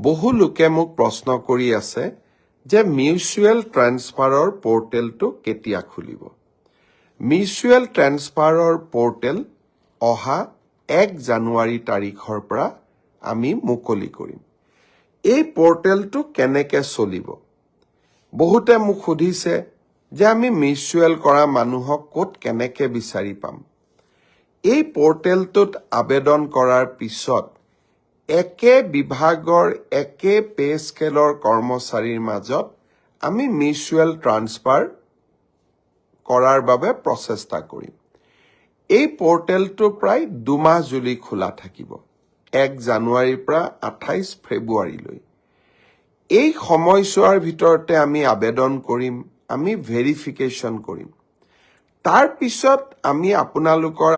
বহু লোকে মোক প্ৰশ্ন কৰি আছে যে মিউচুৱেল ট্ৰান্সফাৰৰ পৰ্টেলটো কেতিয়া খুলিব। মিউচুৱেল ট্ৰান্সফাৰৰ পৰ্টেল অহা 1 জানুৱাৰী তাৰিখৰ পৰা আমি মুকলি কৰিম। এই পৰ্টেলটো কেনেকৈ চলিব? বহুতে মোক সুধিছে যে আমি মিউচুৱেল কৰা মানুহক ক'ত কেনেকৈ বিচাৰি পাম। এই পৰ্টেলটোত আবেদন কৰাৰ পিছত একে বিভাগৰ একে পে স্কেলৰ কৰ্মচাৰীৰ মাজত আমি মিউচুৱেল ট্ৰান্সফাৰ কৰাৰ বাবে প্ৰচেষ্টা কৰিম। এই পৰ্টেলটো প্ৰায় 2 মাহ জুৰি খোলা থাকিব, 1 জানুৱাৰীৰ পৰা 28 ফেব্ৰুৱাৰীলৈ। এই সময়ছোৱাৰ ভিতৰতে আমি আবেদন কৰিম, আমি ভেৰিফিকেশ্যন কৰিম। তাৰ পিছত আমি আপোনালোকৰ